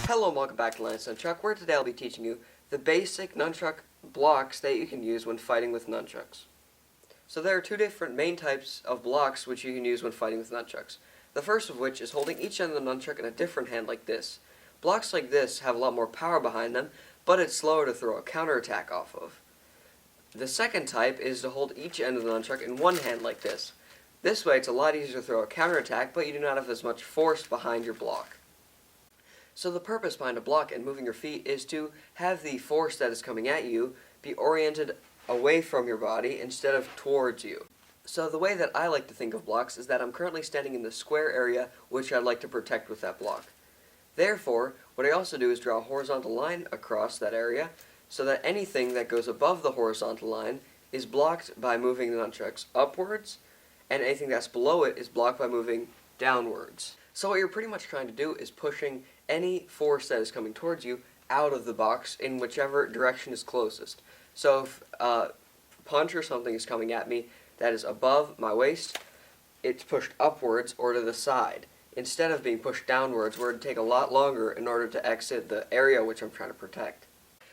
Hello and welcome back to Nunchuck, where today I'll be teaching you the basic nunchuck blocks that you can use when fighting with nunchucks. So there are two different main types of blocks which you can use when fighting with nunchucks. The first of which is holding each end of the nunchuck in a different hand like this. Blocks like this have a lot more power behind them, but it's slower to throw a counterattack off of. The second type is to hold each end of the nunchuck in one hand like this. This way it's a lot easier to throw a counterattack, but you do not have as much force behind your block. So the purpose behind a block and moving your feet is to have the force that is coming at you be oriented away from your body instead of towards you. So the way that I like to think of blocks is that I'm currently standing in the square area which I'd like to protect with that block. Therefore, what I also do is draw a horizontal line across that area so that anything that goes above the horizontal line is blocked by moving the nunchucks upwards, and anything that's below it is blocked by moving downwards. So what you're pretty much trying to do is pushing any force that is coming towards you out of the box in whichever direction is closest. So if a punch or something is coming at me that is above my waist, it's pushed upwards or to the side, instead of being pushed downwards, where it would take a lot longer in order to exit the area which I'm trying to protect.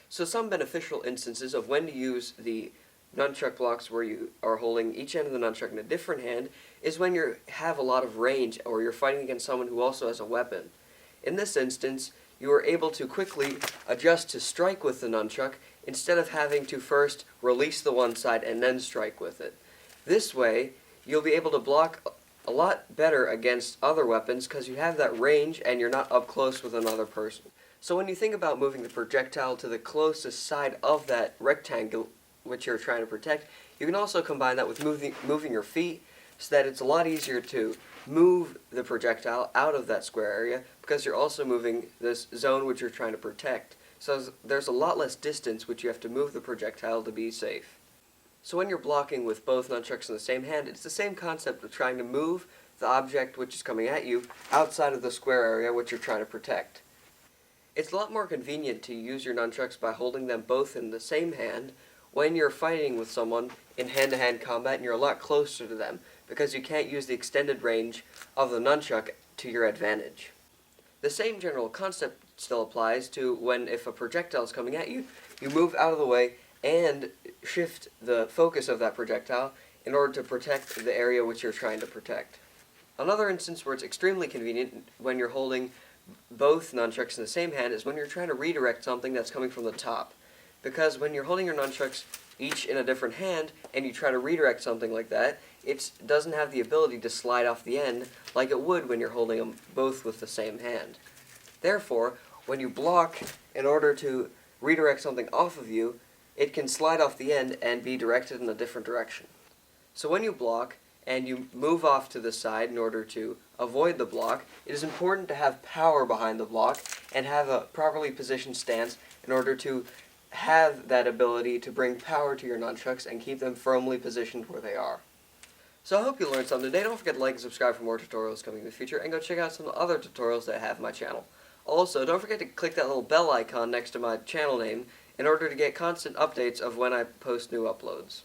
So some beneficial instances of when to use the nunchuck blocks where you are holding each end of the nunchuck in a different hand is when you have a lot of range or you're fighting against someone who also has a weapon. In this instance, you are able to quickly adjust to strike with the nunchuck instead of having to first release the one side and then strike with it. This way, you'll be able to block a lot better against other weapons because you have that range and you're not up close with another person. So when you think about moving the projectile to the closest side of that rectangle which you're trying to protect, you can also combine that with moving your feet so that it's a lot easier to move the projectile out of that square area because you're also moving this zone which you're trying to protect. So there's a lot less distance which you have to move the projectile to be safe. So when you're blocking with both nunchucks in the same hand, it's the same concept of trying to move the object which is coming at you outside of the square area which you're trying to protect. It's a lot more convenient to use your nunchucks by holding them both in the same hand when you're fighting with someone in hand-to-hand combat and you're a lot closer to them, because you can't use the extended range of the nunchuck to your advantage. The same general concept still applies to when, if a projectile is coming at you, you move out of the way and shift the focus of that projectile in order to protect the area which you're trying to protect. Another instance where it's extremely convenient when you're holding both nunchucks in the same hand is when you're trying to redirect something that's coming from the top. Because when you're holding your nunchucks each in a different hand and you try to redirect something like that, it doesn't have the ability to slide off the end like it would when you're holding them both with the same hand. Therefore, when you block in order to redirect something off of you, it can slide off the end and be directed in a different direction. So when you block and you move off to the side in order to avoid the block, it is important to have power behind the block and have a properly positioned stance in order to have that ability to bring power to your nunchucks and keep them firmly positioned where they are. So I hope you learned something today. Don't forget to like and subscribe for more tutorials coming in the future, and go check out some other tutorials that I have on my channel. Also, don't forget to click that little bell icon next to my channel name in order to get constant updates of when I post new uploads.